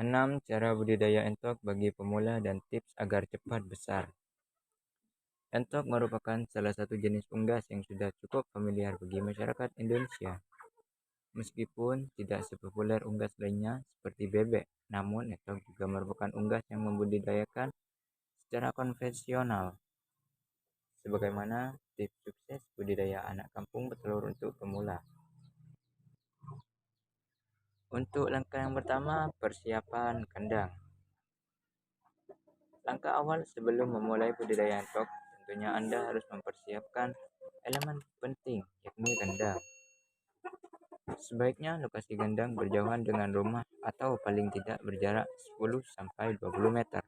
6 cara budidaya entok bagi pemula dan tips agar cepat besar. Entok merupakan salah satu jenis unggas yang sudah cukup familiar bagi masyarakat Indonesia. Meskipun tidak sepopuler unggas lainnya seperti bebek, namun entok juga merupakan unggas yang membudidayakan secara konvensional. Sebagaimana tips sukses budidaya anak kampung bertelur untuk pemula. Untuk langkah yang pertama, persiapan kandang. Langkah awal sebelum memulai budidaya entok, tentunya Anda harus mempersiapkan elemen penting, yakni kandang. Sebaiknya lokasi kandang berjauhan dengan rumah atau paling tidak berjarak 10-20 meter.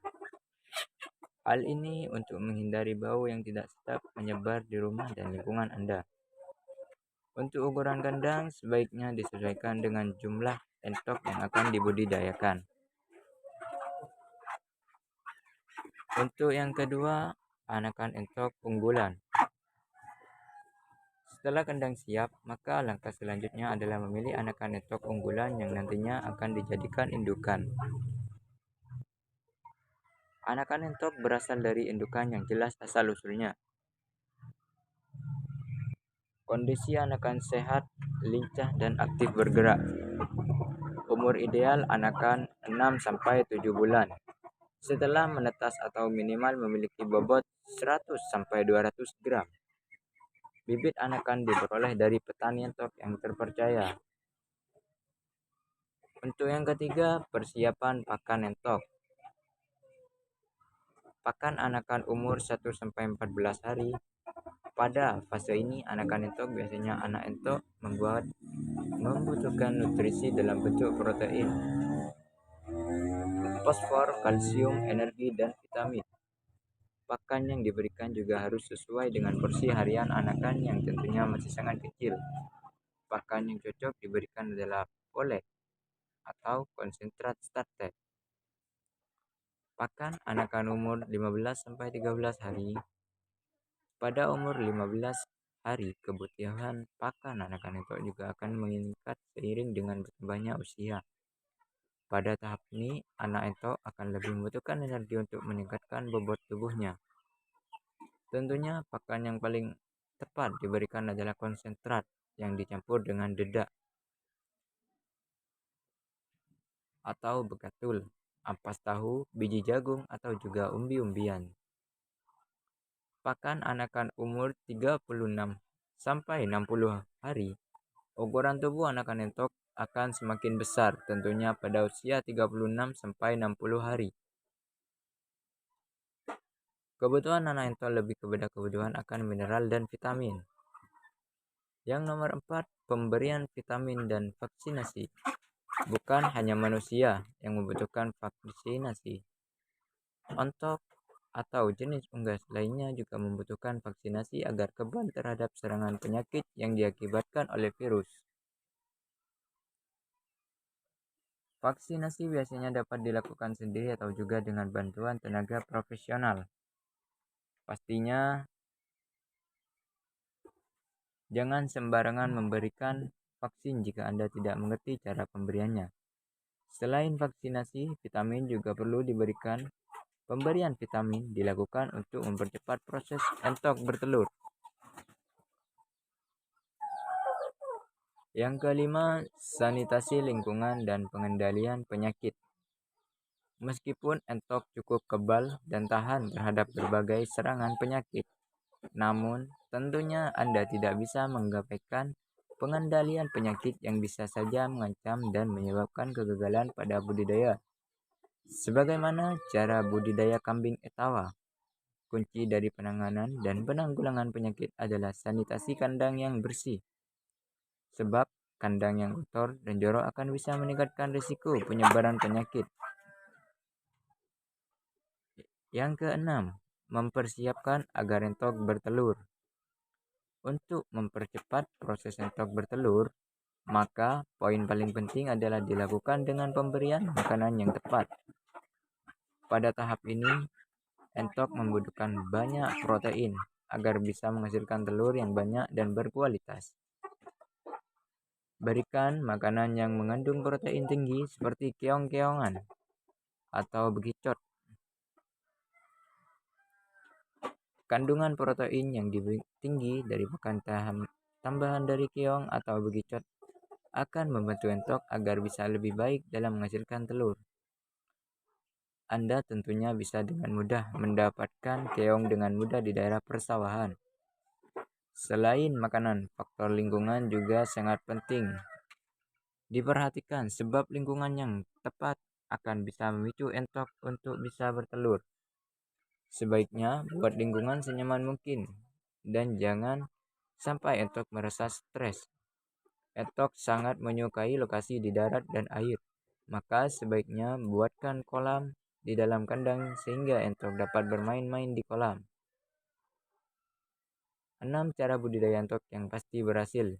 Hal ini untuk menghindari bau yang tidak sedap menyebar di rumah dan lingkungan Anda. Untuk ukuran kandang sebaiknya disesuaikan dengan jumlah entok yang akan dibudidayakan. Untuk yang kedua, anakan entok unggulan. Setelah kandang siap, maka langkah selanjutnya adalah memilih anakan entok unggulan yang nantinya akan dijadikan indukan. Anakan entok berasal dari indukan yang jelas asal-usulnya. Kondisi anakan sehat, lincah, dan aktif bergerak. Umur ideal anakan 6-7 bulan. Setelah menetas atau minimal memiliki bobot 100-200 gram. Bibit anakan diperoleh dari petani entok yang terpercaya. Untuk yang ketiga, persiapan pakan entok. Pakan anakan umur 1-14 hari. Pada fase ini, anakan entok biasanya anak entok membutuhkan nutrisi dalam bentuk protein, fosfor, kalsium, energi, dan vitamin. Pakan yang diberikan juga harus sesuai dengan porsi harian anakan yang tentunya masih sangat kecil. Pakan yang cocok diberikan adalah polet atau konsentrat starter. Pakan anakan umur 15-13 hari. Pada umur 15 hari, kebutuhan pakan anakan entok juga akan meningkat seiring dengan bertambahnya usia. Pada tahap ini, anak entok akan lebih membutuhkan energi untuk meningkatkan bobot tubuhnya. Tentunya pakan yang paling tepat diberikan adalah konsentrat yang dicampur dengan dedak atau begatul, ampas tahu, biji jagung, atau juga umbi-umbian. Pakan anakan umur 36-60 hari. Ukuran tubuh anakan entok akan semakin besar, tentunya pada usia 36-60 hari. Kebutuhan anak entok lebih kepada kebutuhan akan mineral dan vitamin. Yang nomor 4, pemberian vitamin dan vaksinasi. Bukan hanya manusia yang membutuhkan vaksinasi. Entok atau jenis unggas lainnya juga membutuhkan vaksinasi agar kebal terhadap serangan penyakit yang diakibatkan oleh virus. Vaksinasi biasanya dapat dilakukan sendiri atau juga dengan bantuan tenaga profesional. Pastinya jangan sembarangan memberikan vaksin jika Anda tidak mengerti cara pemberiannya. Selain vaksinasi, vitamin juga perlu diberikan. Pemberian vitamin dilakukan untuk mempercepat proses entok bertelur. Yang kelima, sanitasi lingkungan dan pengendalian penyakit. Meskipun entok cukup kebal dan tahan terhadap berbagai serangan penyakit, namun tentunya Anda tidak bisa mengabaikan pengendalian penyakit yang bisa saja mengancam dan menyebabkan kegagalan pada budidaya. Sebagaimana cara budidaya kambing etawa. Kunci dari penanganan dan penanggulangan penyakit adalah sanitasi kandang yang bersih. Sebab kandang yang kotor dan jorok akan bisa meningkatkan risiko penyebaran penyakit. Yang keenam, mempersiapkan agar entok bertelur. Untuk mempercepat proses entok bertelur, maka poin paling penting adalah dilakukan dengan pemberian makanan yang tepat. Pada tahap ini, entok membutuhkan banyak protein agar bisa menghasilkan telur yang banyak dan berkualitas. Berikan makanan yang mengandung protein tinggi seperti keong-keongan atau bekicot. Kandungan protein yang tinggi dari pakan tambahan dari keong atau bekicot akan membantu entok agar bisa lebih baik dalam menghasilkan telur. Anda tentunya bisa dengan mudah mendapatkan keong dengan mudah di daerah persawahan. Selain makanan, faktor lingkungan juga sangat penting diperhatikan sebab lingkungan yang tepat akan bisa memicu entok untuk bisa bertelur. Sebaiknya buat lingkungan senyaman mungkin dan jangan sampai entok merasa stres. Entok sangat menyukai lokasi di darat dan air, maka sebaiknya buatkan kolam di dalam kandang sehingga entok dapat bermain-main di kolam. 6 cara budidaya entok yang pasti berhasil.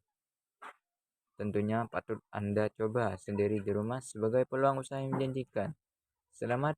Tentunya patut Anda coba sendiri di rumah sebagai peluang usaha yang menjanjikan. Selamat